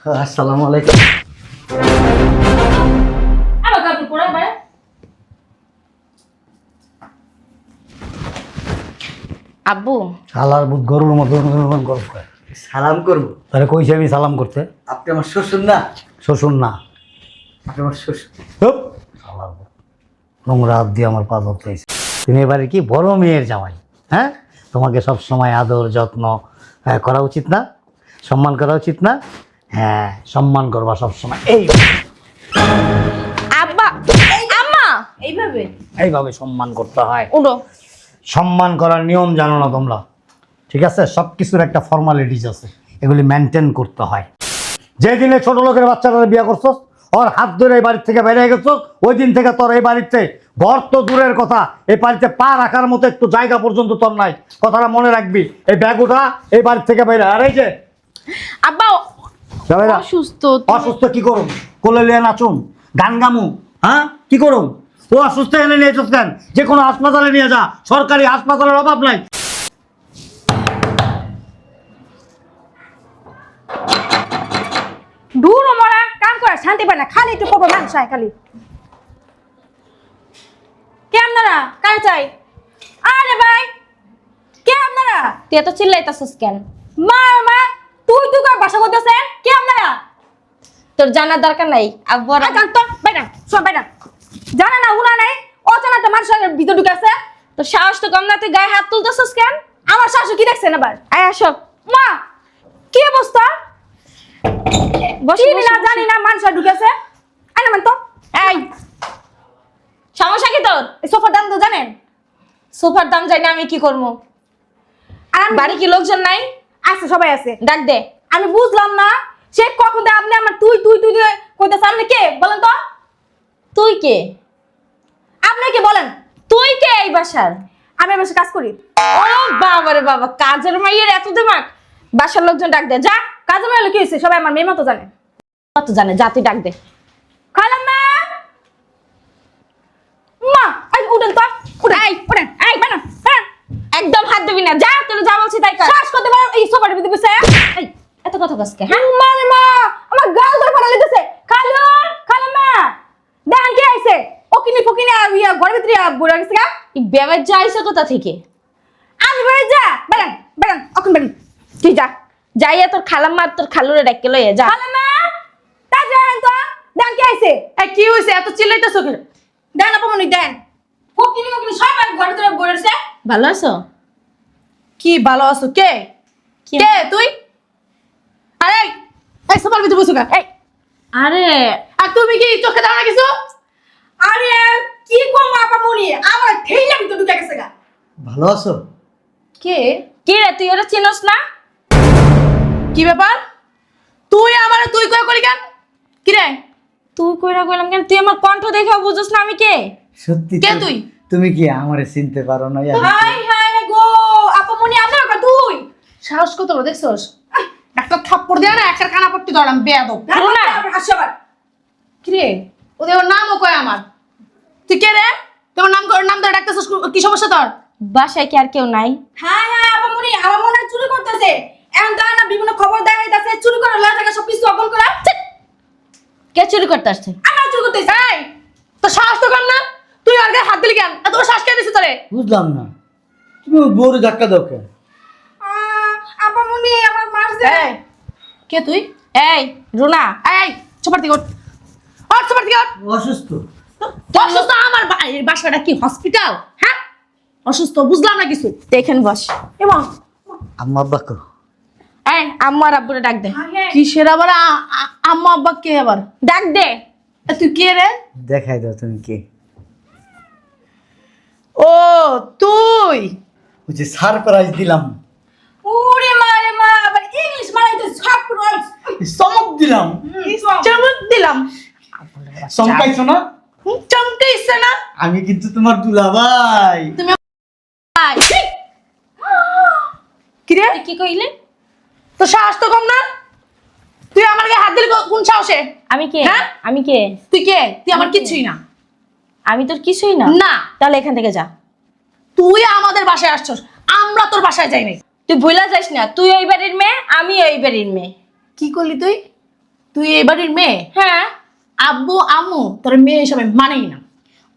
আসসালামু আলাইকুম। আব্বু শালার বুধ গরুর মতো গরম করে সালাম করবো। তাহলে কইছি আমি সালাম করতে? আপনি আমার শ্বশুর না? শ্বশুর না, আপনি আমার শ্বশুর। শালার বুধ নোংরা হাত দিয়ে আমার পা ধরতে। তুমি এবারে কি বড় মেয়ের জামাই, হ্যাঁ? তোমাকে সব সময় আদর যত্ন করা উচিত না? সম্মান করা উচিত না? হ্যাঁ, সম্মান করবা সবসময়। আব্বা আম্মা এইভাবে এইভাবে সম্মান করতে হয়। উঠো। সম্মান করার নিয়ম জানো না তোমরা? ঠিক আছে, সব কিছুর একটা ফর্মালিটিস আছে, এগুলি মেনটেন করতে হয়। যে দিনে ছোট লোকের বাচ্চারা বিয়ে করছো, ওর হাত ধরে এই বাড়ির থেকে বেরিয়ে গেছো, ওই দিন থেকে তোর এই বাড়িতে ঘর তো দূরের কথা, এই বাড়িতে পা রাখার মতো একটু জায়গা পর্যন্ত তোর নাই। কথাটা মনে রাখবি। এই ব্যাগ উঠা, এই বাড়ির থেকে বেরে। আর এই যে আব্বা অসুস্থ। অসুস্থ কি করুন? কোলে লিয়ে নাচুন, গান গামু, হ্যাঁ কি করুন? ও অসুস্থ এনে নিয়েছিস কেন? যে কোনো হাসপাতালে নিয়ে যা, সরকারি হাসপাতালের অভাব নাই। দূর মরা কাম করে শান্তি পায় না, খালি একটু করবো মানুষ হয় খালি। কে আপনারা? কার চাই? আরে ভাই কে আপনারা? তুই এত চিল্লাইতাছিস কেন? মা মা তুই তুই করে বাসা করতেছেন। কে আপনারা? তোর জানার দরকার নাই। আব্বু আর জান তো বাইরা সব বাইরা। জানা না উনা নাই, অজানাতে মানুষের ভিতর ঢুকে আছে। তোর সাহস তো কম না, তুই গায়ে হাত তুলতেছিস কেন? আমার শাশু কি দেখছেন আবার? আয় আসো। মা কি অবস্থা? বসে চিনি না জানি না মানুষের ঢুকেছে। আয় না মান তো। এই সমস্যা কি তোর? এই সোফার দাম তো জানেন? সোফার দাম জানি আমি কি করবো? আর আমি বাড়ি কি লোকজন নাই? আছে, সবাই আছে। ডাক দে। আমি বুঝলাম না সে কখন থেকে আপনি আমার তুই তুই তুই কইতেছেন। আপনি কে বলেন তো? তুই কে? আপনি কে বলেন? তুই কে এই বাসার? আমি বসে কাজ করি। ও বাবা রে বাবা, কাজের মাইয়ের এত দিমাগ। বাসার লোকজন ডাক দে যা। কাজে মেয়ে কি হয়েছে? সবাই আমার মেয়ে মতো জানে। কত জানে, যা তুই ডাক দে। খালাম মা মা আই উঠেন তো উঠেন। এই উঠেন এই বানা হ্যাঁ একদম হাত দিবি না, যা। তোর যা বলছি তাই কর। শ্বাস করতে পারো এই সোফার ভিতরে বসে। এই এত কথা কসকে? হ্যাঁ মানে মা আমার গাল ধরে ফাটা লেগেছে। খালো খালাম মা দেখেন কে আইছে। ওকিনি ফকিনি ইয়া ঘরের ভিতরে বুড়া গেছে গা। এই বেবার যা আইছে কোথা থেকে? আমি বেরে যা বেরান বেরান অখন বেরান। তুই যা, যাইয়া তোর খালাম্মা আর তোর খালুরে ডাকে লইয়া যা। খালাম মা তা যান তো দেখেন কে আইছে। এই কি হইছে এত চিল্লাইতাছো কেন? দেন আপনি দেন। ফকিনি ফকিনি সবাই ঘরের ভিতরে বসে রয়েছে। ভালো আছো? কি ভালো আছো? কে কে তুই? আরে এই সোফার ভিতরে বসে গা। এই আরে আর তুমি কি চোখে দাও না কিছু? আরে কি করবো আপা মনি আমার ঠেইলা ভিতরে ঢুকে গেছে গা। ভালো আছো? কে কি রে, তুই ওরা চিনোস না? কি ব্যাপার? তুই আমারে তুই কই করি কেন? কি রে তুই কইরা কইলাম কেন? তুই আমার কণ্ঠ দেখে বুঝছস না আমি কে? সত্যি কে তুই? তুমি কি আমারে চিনতে পারো না? হাই হাই গো আপা মনি আপনার কা তুই সাহস কত বড় দেখছস? একটা থাপ্পড় দেয়া না একটা কানা পট্টি ধরলাম বেয়াদব। রুনা হাসিবার কি রে ওদের নামও কয় আমার। তুই কে রে? তোমার নাম করে নাম ধরে ডাকতেছস, কি সমস্যা তোর? বাসায় কি আর কেউ নাই? হ্যাঁ হ্যাঁ আপা মনি আমার মনে হয় চুরি করতেছে। এখন তো না বিভিন্ন খবর দেখাইতাছে চুরি করে লয় টাকা সব কিছু অবল করা। কে চুরি করতে আসছে? আমরা চুরি করতেছি। এই তো সাহস তো কম না? তুই আর গায়ে হাত দিলি কেন? এত বড় সাহস কে দিছিস তোরে? বুঝলাম না, তুমি বউরে ধাক্কা দাও কেন? আপা মনি আমার মারছে। এই কে তুই? এই রুনা, এই চপার দিকে ওঠ। ওঠ চপার দিকে ওঠ। অসুস্থ। অসুস্থ আমার বাসাটা কি হসপিটাল? হ্যাঁ অসুস্থ বুঝলাম না কিছু। দেখেন বস। এবং আম্মা আব্বা কো? এই আম্মু আর আব্বুরে ডাক দে। কিসের আবার আম্মা আব্বা কে আবার? ডাক দে। তুই কে রে? দেখাই দাও তুমি কে। ও তুই ওই যে সারপ্রাইজ দিলাম, ওরে মারে মা আবার ইংলিশ মারাইতে সারপ্রাইজ চমক দিলাম। চমক দিলাম। চমকাইছো না? চমকাইছে না? আমি কিন্তু তোমার দুলাভাই। তুমি ভাই কি রে তুই কি কইলে? তো সাহস তো কম না? তুই আমার গায়ে হাত দিলি কোন সাহসে? আমি কে? হ্যাঁ? আমি কে? তুই কে? তুই আমার আমি কে? কিছুই না। আমি তোর কিছুই না। না তাহলে এখান থেকে যা। তুই আমাদের বাসায় আসছস, আমরা তোর বাসায় যাই নাই। তুই ভুলা যাস না, তুই ওই বাড়ির মেয়ে, আমি ওই বাড়ির মেয়ে। কি করলি তুই? তুই এই বাড়ির মেয়ে? হ্যাঁ, আব্বু আম্মু তোর মেয়ে হিসাবে মানেই না।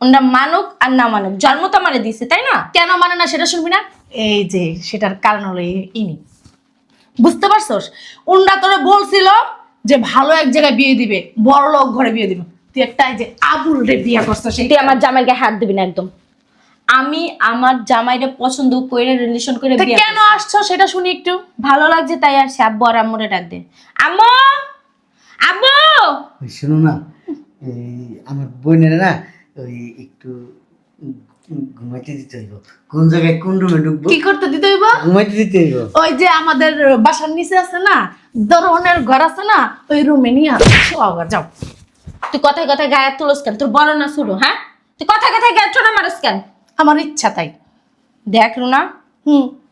ওনরা মানুক আর না মানুক জন্ম তো আমারে দিছে, তাই না? কেন মানে না সেটা শুনবি না? এই যে সেটার কারণ হলো ইনি, বুঝতে পারছস? ওনরা তোরে বলছিল যে ভালো এক জায়গায় বিয়ে দিবে, বড় লোক ঘরে বিয়ে দিবে। তুই একটা এই যে আবুল রে বিয়ে করছস। তুই আমার জামাইকে হাত দিবি না একদম। আমি আমার জামাইরে পছন্দ করে রিলেশন করে বিয়ে কেন আসছো সেটা শুনি একটু। ভালো লাগছে তাই আসছে। আব্বু আর আম্মুরে ডাক দে। আম্মু, আব্বু। শোনো না, এই আমার বোনের না ওই একটু ঘুমাইতে দিতে হইব। কোন জায়গায় কোন রুমে ঢুকবো? কি করতে দিতে হইব? ঘুমাইতে দিতে হইব। ওই যে আমাদের বাসার নিচে আছে না, দরনের ঘর আছে না, ওই রুমে নিয়ে শোয়া যাও। তুই কথায় কথায় গায়ে তুলস কেন? তোর বড় না শুরু? হ্যাঁ, তুই কথায় কথায় গায়ে ছোড়া মারস কেন? আমার ইচ্ছা তাই। দেখ রুনা,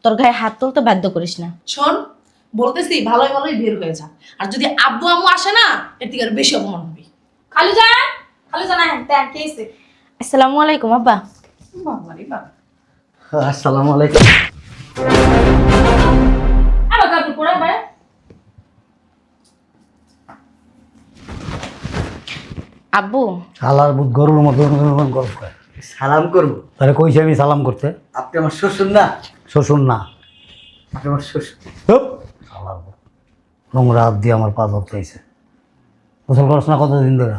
তোর গায়ে হাত তুলতে বাধ্য করিস না। শোন, বলতেছি ভালোই ভালোই বের হয়ে যা। আর যদি আব্বু আম্মু আসে না, এর থেকে আর বেশি অপমান হবে। খালু যান, খালু যান, দেখ কে এসে। আসসালামু আলাইকুম আব্বা। বাবারে বাবা, আসসালামু আলাইকুম। আবার কাপড় পরে ভাই। আব্বু, শালার বুধ গরুর মতো গরম করে। সালাম করবো? তাহলে কইছি আমি সালাম করতে। আপনি আমার শ্বশুর না? শ্বশুর না। আপনি আমার শ্বশুর। চুপ! শালার বুধ নোংরা হাত দিয়ে আমার পা ধরতেছে। গোসল করছ না কতদিন ধরে?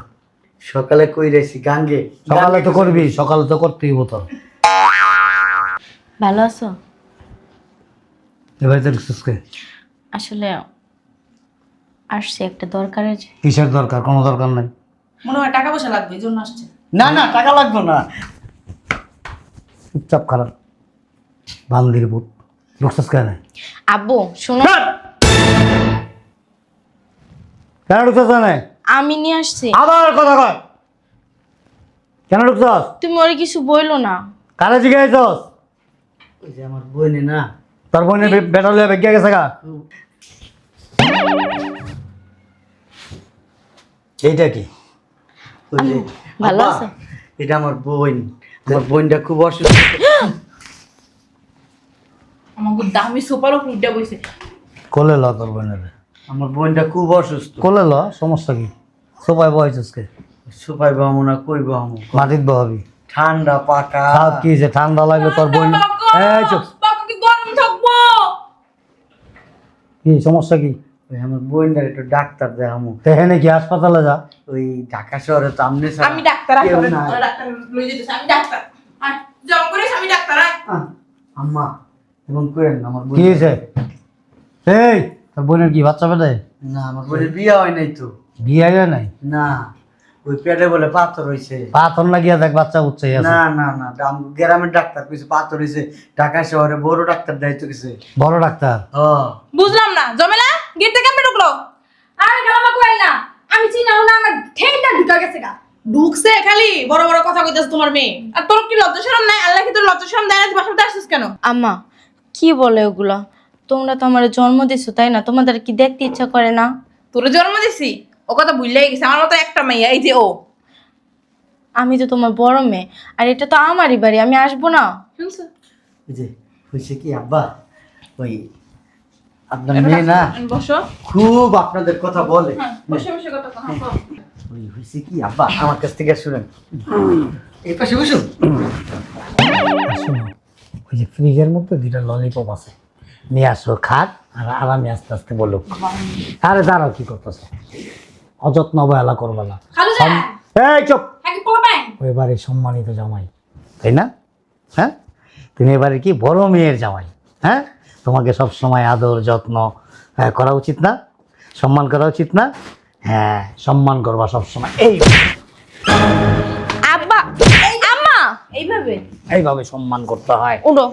সকালে কই রয়েছি গাঙ্গে। সকালে তো করবি, সকালে তো করতেই বোতল। ভালো আছো? এবার তো ঢুকছিসকে? আসলে আসছে একটা দরকারের। কিসের দরকার? কোনো দরকার নাই। মনে হয় টাকা পয়সা লাগবে, এই জন্য আসছে। না না, টাকা লাগবে না। চুপচাপ খারাপ বান্দির বুট ঢুকছিস কেন? আব্বু শোনো, কেন ঢুকছিস না? আমি নিয়ে আসছি। আবার কথা কয়। কেন ঢুকছস? তুমি ওরে কিছু বইলো না। কারে জিজ্ঞাসছস? ওই যে আমার বোনে না, তোর বোনের বেটা লইয়া বেগিয়া গেছে গা। এইটা কি? ওই যে ভালো আব্বা, আছো? এটা আমার বোন। আমার বোনটা খুব অসুস্থ। আমাকে দামি সোফার উপর উঠে বসে। কোলে ল তোর বোনের। আমার বোনটা খুব অসুস্থ। কোলে ল, সমস্যা কি? সোফায় বহাইছিস কে? সুপাই বামু না কই বামু? মাটির বহাবি। ঠান্ডা পাকা। সাপ কি যে ঠান্ডা লাগবে তোর বোন? এই চুপ! বাবা কি গরম থাকবো? কি সমস্যা কি? ওই আমার বোনটার একটু ডাক্তার দেখামু। এখানে কি হাসপাতালে যা। ওই ঢাকা শহরে তো আমনে ছাড়া আমি ডাক্তার কেউ আসলে নাই। ডাক্তার লই যেতেছি। আমি ডাক্তার। আয়, জব করিস, আমি ডাক্তার। আয়। আম্মা এবং করেন না আমার বোন। কি হয়েছে? এই তোর বোনের কি বাচ্চা পেটে? না, আমার বোনের বিয়ে হয় নাই তো। বিয়ে হয় নাই? না, ওই পেটে বলে পাথর হইছে। পাথর লাগিয়া দেখ বাচ্চা উঠছে। না না না, গ্রামের ডাক্তার কিছু পাথর হইছে। ঢাকা শহরে বড় ডাক্তার দায়িত্ব কিছু। বড় ডাক্তার? বুঝলাম না, জমেলা গেট থেকে কেমনে ঢুকলো? আরে গালামা কই না, আমি চিনাও না, আমার ঠেংটা ঢুকা গেছে গা। ঢুকছে খালি বড় বড় কথা কইতাছ তোমার মেয়ে। আর তোর কি লজ্জা শরম নাই? আল্লাহ কি তোর লজ্জা শরম দেয় না? তুই বাসাতে আসছিস কেন? আম্মা কি বলে ওগুলা? তোমরা তো আমার জন্ম দিছো, তাই না? তোমাদের কি দেখতে ইচ্ছা করে না? তোরে জন্ম দিছি, ও কথা ভুললেই গেছে। আমার মতো একটা মেয়ে, এই যে ও। আমি তো তোমার বড় মেয়ে, আর এটা তো আমারই বাড়ি, আমি আসবো না? শুনছো? ওই যে হয়েছে কি আব্বা, ওই আপনার মেয়ে না বসো। খুব আপনাদের কথা বলে। বসে বসে কথা কও। ওই হয়েছে কি আব্বা, আমার কাছ থেকে শুনেন। এই পাশে বসুন। শোনো, ওই যে ফ্রিজের মধ্যে দুইটা ললিপপ আছে, নিয়ে আসো, খাক আর আরামে আস্তে আস্তে বলো। আরে দাঁড়াও, কি করতেছো? অযত্ন অবহেলা করবে না। খালু যান, এই চুপ! হ্যাঁ কি পোলা পাই? ওই বাড়ির সম্মানিত জামাই, তাই না? হ্যাঁ, তুমি এবারে কি বড় মেয়ের জামাই। হ্যাঁ, তোমাকে সব সময় আদর যত্ন করা উচিত না? সম্মান করা উচিত না? হ্যাঁ, সম্মান করবা সবসময়। আব্বা, আম্মা, এইভাবে এইভাবে সম্মান করতে হয়। উঠো।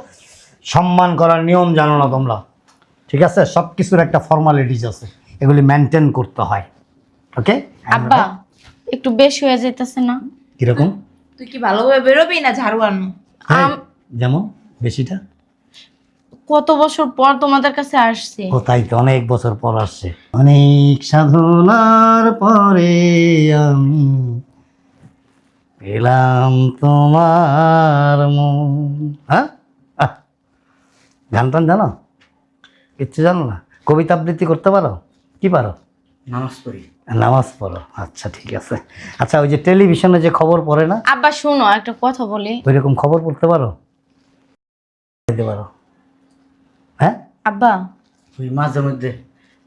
সম্মান করার নিয়ম জানো না তোমরা? ঠিক আছে, সব কিছুর একটা ফর্মালিটিস আছে, এগুলি মেনটেন করতে হয়। ওকে আব্বা, একটু বেশি হয়ে যাইতেছে না? কিরকম? তুই কি ভালোভাবে বেরোবি না ঝাড়ু আনবো? যেমন বেশিটা? কত বছর পর তোমাদের কাছে আসছে। ও তাই তো, অনেক বছর পর আসছে। অনেক সাধনার পরে আমি পেলাম তোমার মন। হ্যাঁ, গান টান জানো? কিচ্ছু জানো না? কবিতা আবৃত্তি করতে পারো? কি পারো? নামাজ পড়ি। নামাজ পড়ো, আচ্ছা ঠিক আছে। আচ্ছা ওই যে টেলিভিশনে যে খবর পড়ে না, আব্বা শোনো একটা কথা বলি। ওই রকম খবর পড়তে পারো? দিতে পারো? হ্যাঁ। আব্বা ওই মাঝে মধ্যে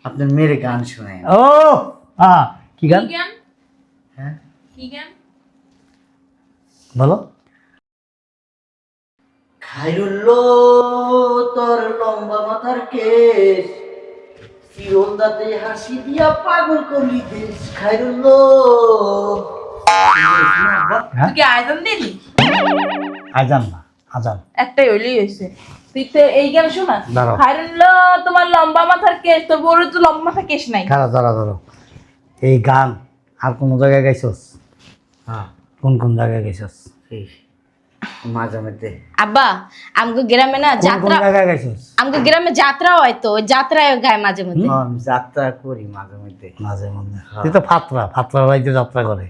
আপনার মেয়ের গান শোনে। ও কি গান? কি জ্ঞান? হ্যাঁ, কি জ্ঞান? বলো। খাইরুল্লো তোর লম্বা মাথার কেশ, চিরল দাঁতে হাসি দিয়া পাগল করলি দেশ। খাইরুল্লো হ্যাঁ তুই কি আয়োজন দিলি? আজান না, আজান। একটাই হইলেই হয়েছে। তুই তো এই জ্ঞান শোনাস? দাঁড়াও। খাইরুল্লাহ তোমার লম্বা মাথার কেশ, তোর বড় তো লম্বা মাথার কেশ নাই। খারাপ, ধরো এই গান আর কোন জায়গায় গাইছস? হ্যাঁ, কোন কোন জায়গায় গাইছস? এই মাঝে মধ্যে আব্বা আমগো গ্রামে না কোন কোন যাত্রা, জায়গায় গাইছস? আমগো গ্রামে যাত্রা হয় তো ওই যাত্রায় গায় মাঝে মধ্যে। আমি যাত্রা করি মাঝে মধ্যে। মাঝে মধ্যে তুই তো ফাতরা রাইতে যাত্রা করে।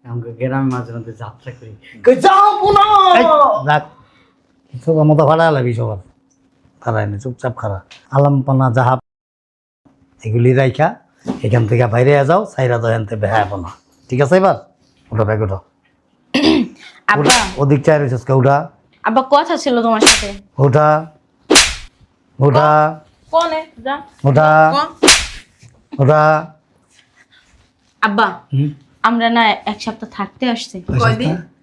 আমাকে গ্রামে মাঝে মধ্যে যাত্রা করি। যাবো না। এই, রাখ সব মতো ভাড়া লাগি সবার ভাড়ায় নি, চুপচাপ খারা আলামপানা যাহা এগুলি রাইখা এখান থেকে বাইরে যাও, সাইরা দাও এনতে বেহাবো না, ঠিক আছে? এবার ওটা ব্যাগ ওঠো। আব্বা ওদিক চাই রয়েছিস কে? ওটা আব্বা কথা ছিল তোমার সাথে। ওটা ওটা কোনে যা ওটা কোন? ওটা আব্বা হুম, আমরা না এক সপ্তাহ থাকতে আসছি। কয় কয়দিন? সপ্তাহ?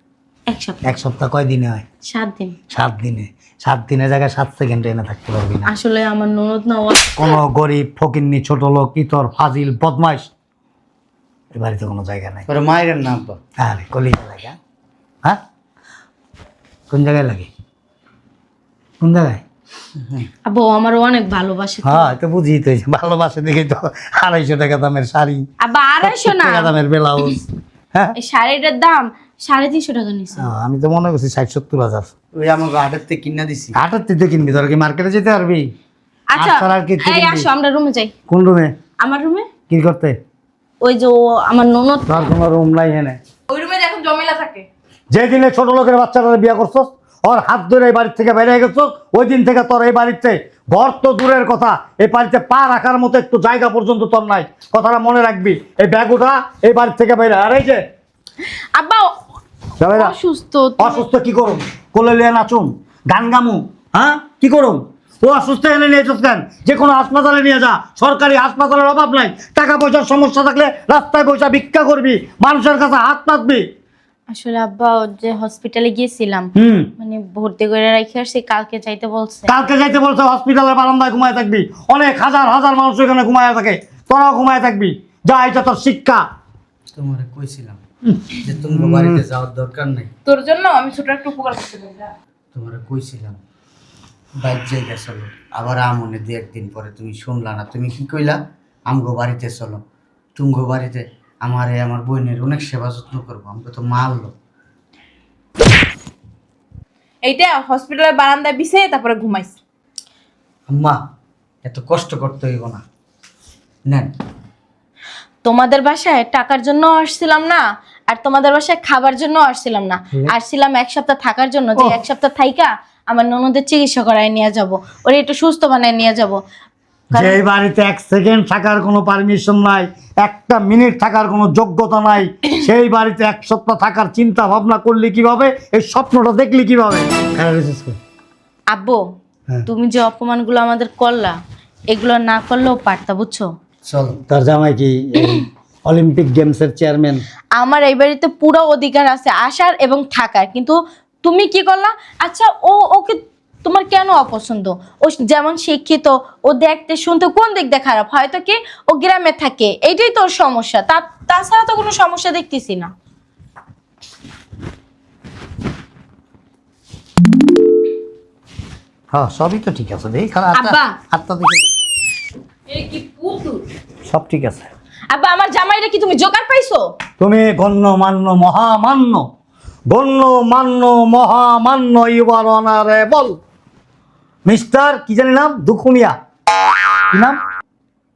এক সপ্তাহ, এক সপ্তাহ কয় দিনে হয়? 7 দিন। 7 দিনে। 7 দিনের জায়গায় 7 সেকেন্ডে এনে থাকতে পারবি না। আসলে আমার ননদ না কোনো গরিব ফকিন্নি ছোট লোক ইতর ফাজিল বদমাইশ এ বাড়িতে কোনো জায়গা নাই। ওর মায়ের না আব্বা। আরে কলিজা লাগে, হ্যাঁ? কোন জায়গায় লাগে? কোন জায়গায়? আব্বা ও আমার অনেক ভালোবাসে তো। হ্যাঁ তো বুঝি তো, এই যে ভালোবাসে দেখে তো 250 টাকা দামের শাড়ি, আব্বা 250 না, 70 টাকা দামের ব্লাউজ, হ্যাঁ? এই শাড়িটার দাম 350 টাকা নিছে। আমি তো মনে করছি 60-70 হাজার। ওই আমাকে হাটের থেকে কিনা দিছি। 78 তে কিনবি? তোর কি মার্কেটে যেতে পারবি? আচ্ছা আর ছাড়া আর কি এই কিনবি? আসো আমরা রুমে যাই। কোন রুমে? আমার রুমে কি করতে? ওই যে ও আমার ননদ। তোর কোনো রুম নাই এনে? ওই রুমে এখন জমেলা থাকে। যেদিনে ছোট লোকের বাচ্চারা বিয়ে করছস, ওর হাত ধরে এই বাড়ির থেকে বেরিয়ে গেছস, ওই দিন থেকে তোর এই বাড়িতে ঘর তো দূরের কথা, এই বাড়িতে পা রাখার মতো একটু জায়গা পর্যন্ত তোর নাই। কথাটা মনে রাখবি। এই ব্যাগ উঠা, এই বাড়ির থেকে বাইরে। আর এই যে আব্বা যাবে না? অসুস্থ। অসুস্থ কি করুন? কোলে লিয়ে নাচুন, গান গামু, হ্যাঁ কি করুন? ও অসুস্থ এনে নিয়ে এসেছ কেন? যে কোনো হাসপাতালে নিয়ে যা, সরকারি হাসপাতালের অভাব নাই। টাকা পয়সার সমস্যা থাকলে রাস্তায় পয়সা ভিক্ষা করবি, মানুষের কাছে হাত পাতবি। আসলে আব্বা ওর যে হসপিটালে গিয়েছিলাম, হুম, মানে ভর্তি করে রেখে আসছি, কালকে যাইতে বলছে। কালকে যাইতে বলছে হসপিটালের বারান্দায় ঘুমায় থাকবি। অনেক হাজার হাজার মানুষ এখানে ঘুমায় থাকে, তোরাও ঘুমায় থাকবি। যা, এটা তোর শিক্ষা। তোমারে কইছিলাম যে তুমি বাড়িতে যাওয়ার দরকার নাই। তোর জন্য আমি ছোট একটা উপকার করতে পারি। যা। তোমারে কইছিলাম বাইক জায়গা চলো, আবার আমনে 2-1 দিন পরে তুমি শুনলা না। তুমি কি কইলা? আমগো বাড়িতে চলো। তুমগো বাড়িতে আমার বোনের অনেক সেবা যত্ন করবো। আমাকে তো মারলো। এইটা হসপিটালের বারান্দায় বিছে তারপরে ঘুমাইস। আম্মা এত কষ্ট করতে হইব না, নেন। তোমাদের বাসায় টাকার জন্য আসছিলাম না, আর তোমাদের বাসায় খাবার জন্য আসছিলাম না, আসছিলাম এক সপ্তাহ থাকার জন্য। যে এক সপ্তাহ থাইকা আমার ননদের চিকিৎসা করায় নিয়ে যাব, ওরে একটু সুস্থ বানায় নিয়ে যাব। যে বাড়িতে 1 সেকেন্ড থাকার কোনো পারমিশন নাই, 1টা মিনিট থাকার কোনো যোগ্যতা নাই, সেই বাড়িতে 1 সপ্তাহ থাকার চিন্তা ভাবনা করলি কিভাবে? এই স্বপ্নটা দেখলি কিভাবে? আব্বু হ্যাঁ। তুমি যে অপমানগুলো আমাদের করলা, এগুলো না করলেও পারতা, বুঝছো? চলো। তার জামাই কি অলিম্পিক গেমসের চেয়ারম্যান? আমার এই বাড়িতে পুরো অধিকার আছে আসার এবং থাকার, কিন্তু তুমি কি করলা? আচ্ছা ওকে তোমার কেন অপছন্দ? ও যেমন শিক্ষিত, ও দেখতে শুনতে কোন দিক দিয়ে খারাপ? হয়তো কি ও গ্রামে থাকে, এইটাই তোর সমস্যা। তাছাড়া তো কোনো সমস্যা দেখতেছি না। হ্যাঁ সবই তো ঠিক আছে, দেখি খারাপ আব্বা। আত্মা দেখি এই কি পুতুল? সব ঠিক আছে। আব্বা আমার জামাইরা কি তুমি জোগাড় পাইছো? তুমি গণ্যমান্য মহামান্য, গণ্যমান্য মহামান্য, ইউ আর অনারেবল মিস্টার কি জানি নাম, দুখুমিয়া। কি নাম?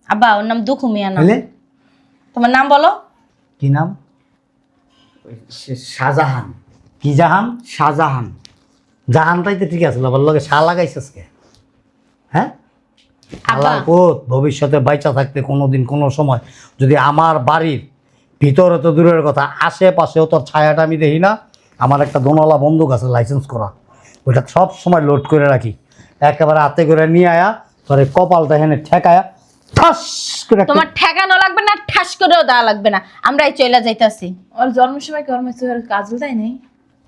আব্বা ওর নাম দুখু মিয়া না। বলে তোমার নাম বলো। কি নাম? শাহজাহান। কি জাহান? শাহজাহান। জাহানটাই তো ঠিক আছে, আবার লগে শাহ লাগাইছিস কে? হ্যাঁ আব্বা। আল্লাহ ভবিষ্যতে বাইচা থাকতে কোনোদিন কোনো সময় যদি আমার বাড়ির ভিতরে তো দূরের কথা আশেপাশেও তোর ছায়াটা আমি দেখি না। আমার একটা দোনওয়ালা বন্দুক আছে লাইসেন্স করা, ওইটা সব সময় লোড করে রাখি। একেবারে হাতে করে নিয়ে আয়া তোর এই কপালটা এখানে ঠেকায়া ঠাস করে একটা- তোমার ঠেকানো লাগবে না, ঠাস করেও দেওয়া লাগবে না, আমরা এই চলে যাইতাছি। ওর জন্মের সময় কি ওর মেয়ে চোখের কাজল দেয় নাই?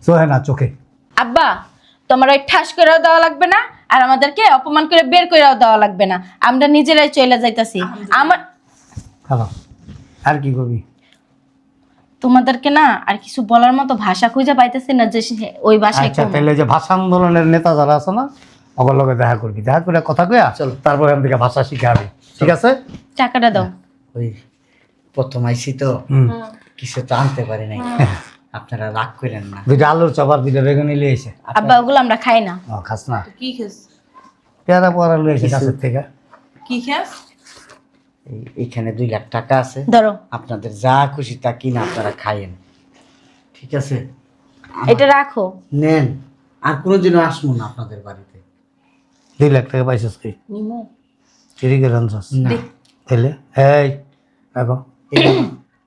চোখে না চোখে। আব্বা, তোমার ওই ঠাস করেও দেওয়া লাগবে না, আর আমাদেরকে অপমান করে বের করেও দেওয়া লাগবে না, আমরা নিজেরাই চলে যাইতাছি। আমার খারাপ আর কি করবি? তোমাদেরকে না আর কিছু বলার মতো ভাষা খুঁজে পাইতেছি না যে ওই ভাষায় আচ্ছা কমো। তাহলে যে ভাষা আন্দোলনের নেতা যারা আছে না, ওগুলোর লগে দেখা করবি, দেখা করে কথা কইয়া চল তারপর এখান থেকে ভাষা শিখাবি, ঠিক আছে? টাকাটা দাও। ওই প্রথম আইসি তো হুম। কিছু তো আনতে পারি নাই, আপনারা রাগ করেন না। দুইটা আলুর চপার দুইটা বেগুনি লিয়ে এসে। আব্বা, ওগুলো আমরা খাই না। খাস না? কি খেস? পেয়ারা পড়া লিয়ে এসে গাছের থেকে। কি খেস? এইখানে 2 লাখ টাকা আছে, ধরো, আপনাদের যা খুশি তা কিনা আপনারা খাইয়েন, ঠিক আছে? এটা রাখো। নেন, আর কোনোদিনও আসবো না আপনাদের বাড়িতে। 2 লাখ টাকা পাইছিস কি? নিমো। চুরি করে আনছিস? না, তাহলে এই দেখো। এটা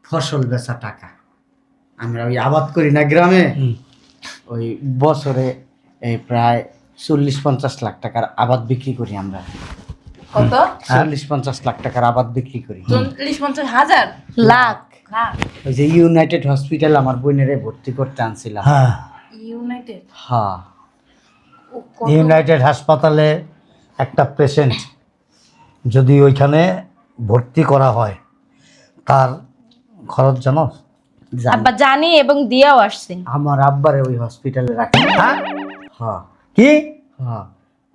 ফসল বেচা টাকা। আমরা ওই আবাদ করি না গ্রামে, ওই বছরে এই প্রায় 40-50 লাখ টাকার আবাদ বিক্রি করি আমরা। কত? 40-50 লাখ টাকার আবাদ বিক্রি করি। 40-50 হাজার লাখ। লাখ। ওই যে ইউনাইটেড হসপিটাল আমার বোনেরে ভর্তি করতে আনছিলাম। হ্যাঁ, ইউনাইটেড। হ্যাঁ, ইউনাইটেড হাসপাতালে একটা পেশেন্ট যদি ওইখানে ভর্তি করা হয় তার খরচ জানো? জানি। আব্বা জানি এবং দিয়েও আসছি। আমার আব্বারে ওই হসপিটালে রাখি। হ্যাঁ হ্যাঁ কি? হ্যাঁ,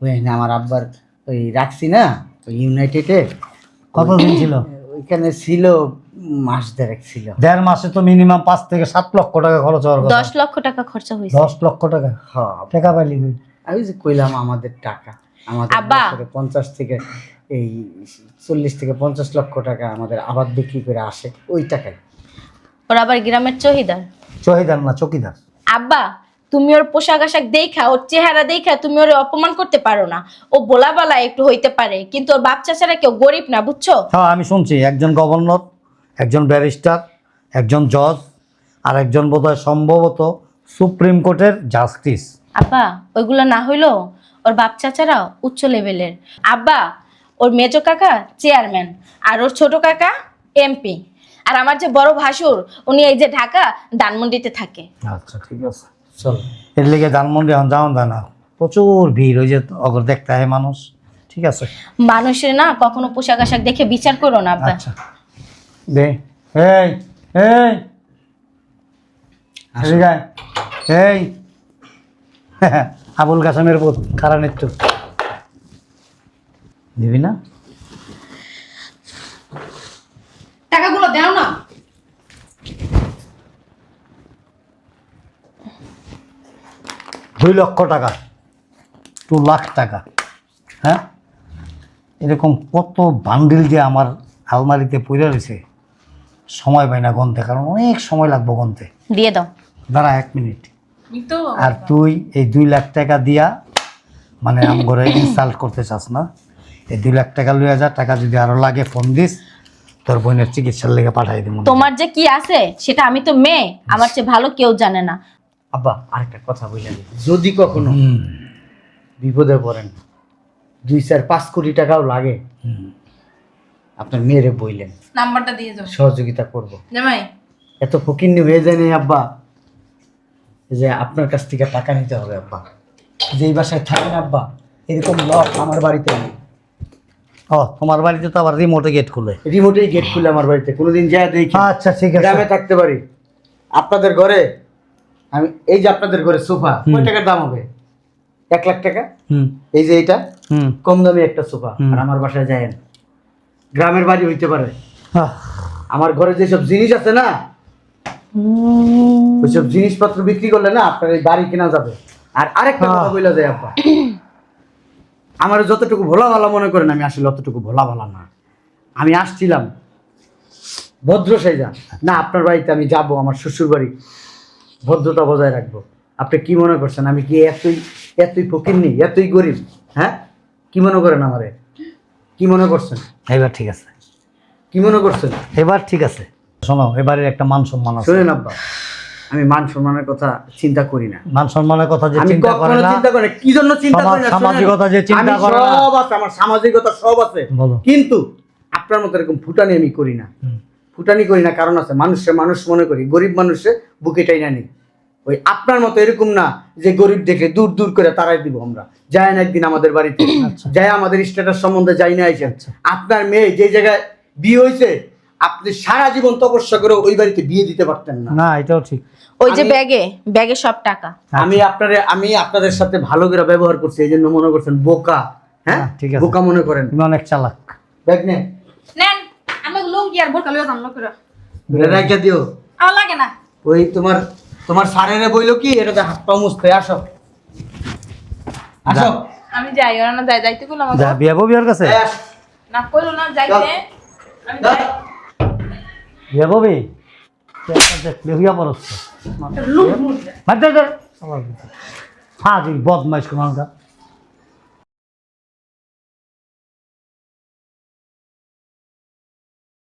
ওই না আমার আব্বার ওই রাখছি না ওই ইউনাইটেডে। কতদিন ছিল? ওইখানে ছিল মাস দেড়েক ছিল। 1.5 মাসে তো মিনিমাম 5 থেকে 7 লক্ষ টাকা খরচ হওয়ার কথা। 10 লক্ষ টাকা খরচা হয়েছে। 10 লক্ষ টাকা হ্যাঁ, টাকা পাইলি কই? আমি যে কইলাম আমাদের টাকা, আমাদের আব্বা। বছরে 50 থেকে এই 40 থেকে 50 লক্ষ টাকা আমাদের আবাদ বিক্রি করে আসে, ওই টাকায়। ওর আবার গ্রামের চহিদার। চহিদার না চকিদার। আব্বা, তুমি ওর পোশাক আশাক দেখা, ওর চেহারা দেখা তুমি ওর অপমান করতে পারো না। ও বোলাবালা একটু হইতে পারে, কিন্তু ওর বাচ্চা ছাড়া কেউ গরিব না, বুঝছো? হ্যাঁ আমি শুনছি একজন গভর্নর, একজন ব্যারিস্টার, একজন জজ, আর একজন বোধহয় সম্ভবত সুপ্রিম কোর্টের জাস্টিস। আব্বা, ওইগুলো না হইলো ওর বাচ্চা ছাড়া উচ্চ লেভেলের। আব্বা, ওর মেজো কাকা চেয়ারম্যান, আর ওর ছোট কাকা এমপি, আর আমার যে বড় ভাসুর উনি এই যে ঢাকা ধানমন্ডিতে থাকে। আচ্ছা ঠিক আছে, চল এর লেগে ধানমন্ডি এখন যাওয়া যায় না, প্রচুর ভিড়, ওই যে অগর দেখতে হয় মানুষ, ঠিক আছে? মানুষের না কখনো পোশাক আশাক দেখে বিচার করো না আব্বা। আচ্ছা দে, এই এই এদিকে আয়। এই আবুল কাসেমের পুত কারণ একটু দিবি না? টাকাগুলো দাও না। 2 লক্ষ টাকা, 2 লাখ টাকা। হ্যাঁ, এরকম কত বান্ডিল যে আমার আলমারিতে পড়ে রয়েছে, সময় পাই না গনতে, কারণ অনেক সময় লাগবে গনতে। দিয়ে দাও। দাঁড়া 1 মিনিট। মিতো। আর তুই এই 2 লাখ টাকা দিয়া মানে আম ঘরে ইনসাল্ট করতে চাস না? এই 2 লাখ টাকা লইয়া যা, টাকা যদি আরো লাগে ফোন দিস, তোর বোনের চিকিৎসার লেগে পাঠাই দিব। তোমার যে কি আছে সেটা আমি তো মেয়ে, আমার চেয়ে ভালো কেউ জানে না। আব্বা আরেকটা কথা বললেন, যদি কখনো বিপদে পড়েন 2-4-5 কোটি টাকাও লাগে, আপনার মেয়েরে বইলেন, নাম্বারটা দিয়ে যাও। সহযোগিতা করব। জামাই, এত ফকিন্নি হয়ে যায় নাই আব্বা যে আপনার কাছ থেকে টাকা নিতে হবে। আব্বা যেই বাসায় থাকেন আব্বা, এরকম লক আমার বাড়িতে নেই। ও তোমার বাড়িতে তো আবার রিমোটে গেট খুলে? রিমোটেই গেট খুলে আমার বাড়িতে, কোনোদিন যায় দেখি। আচ্ছা ঠিক আছে। গ্রামে থাকতে পারি, আপনাদের ঘরে আমি এই যে আপনাদের ঘরে সোফা কয় টাকার দাম হবে? 1 লাখ টাকা। হুম এই যে এইটা হুম কম দামি একটা সোফা, আর আমার বাসায় যায়েন, গ্রামের বাড়ি হইতে পারে, আহ, আমার ঘরে যেসব জিনিস আছে না, ওইসব জিনিসপত্র বিক্রি করলে না আপনার এই বাড়ি কেনা যাবে। আর আরেকটা কথা বইলা যায় আব্বা, আমার যতটুকু ভোলা ভালা মনে করেন, আমি আসলে অতটুকু ভোলা ভালা না। আমি আসছিলাম ভদ্র সেজা না, আপনার বাড়িতে আমি যাব, আমার শ্বশুর বাড়ি, ভদ্রতা বজায় রাখবো। আপনি কি মনে করছেন আমি কি এতই ফকিন্নি, এতই গরিব? হ্যাঁ, কি মনে করেন আমারে? কি মনে করছেন? এবার ঠিক আছে, কি মনে করছেন? এবার ঠিক আছে। শোনো, এবারের একটা মান সম্মান আছে। শুনেন আব্বা, আমি মান সম্মানের কথা চিন্তা করি না। মান সম্মানের কথা যে আমি চিন্তা করে কখনো না, চিন্তা করি না। কি জন্য চিন্তা করি না? শুনেন, সামাজিকতা যে চিন্তা আমি করে না। সব আছে, আমার সামাজিকতা সব আছে, বলো। কিন্তু আপনার মতো এরকম ফুটানি আমি করি না। ফুটানি করি না, কারণ আছে, মানুষে মানুষ মনে করি, গরিব মানুষে বুকে টাইনা নি। ওই আপনার মতো এরকম না যে গরিব দেখে দূর দূর করে তারাই দিব। আমরা যাই না একদিন আমাদের বাড়িতে, যাই আমাদের স্ট্যাটাস সম্বন্ধে যাই না আইসেন। আপনার মেয়ে যে জায়গায় বিয়ে হয়েছে, আপনি সারা জীবন তপস্যা করে ওই বাড়িতে বিয়ে দিতে পারতেন না। না, এটাও ঠিক। ওই যে ব্যাগে সব টাকা। আমি আপনাদের সাথে ভালো করে ব্যবহার করছি, এই জন্য মনে করছেন বোকা। হ্যাঁ, ঠিক আছে। বোকা মনে করেন। তুমি অনেক চালাক। দেখ নে, নেন আমি লুঙ্গি আর বোরকা লইয়া যাম লোকেরা। রেখে দিও। আমার লাগে না। ওই তোমার স্যারেরে বইলো কি, এটাতে হাত পা মুছতে। আসো আসো। আমি যাই, ওরা না যাই, যাইতে কইলাম যা, বিয়ে বউ বিয়ের কাছে। এই আস। না কইলো না যাইতে। আমি যাও। যাই। বিয়ে ববি দেখলে হইয়া পড়ছে। লুঙ্গি মুড়ি। হ্যাঁ, বদমাইশ কোন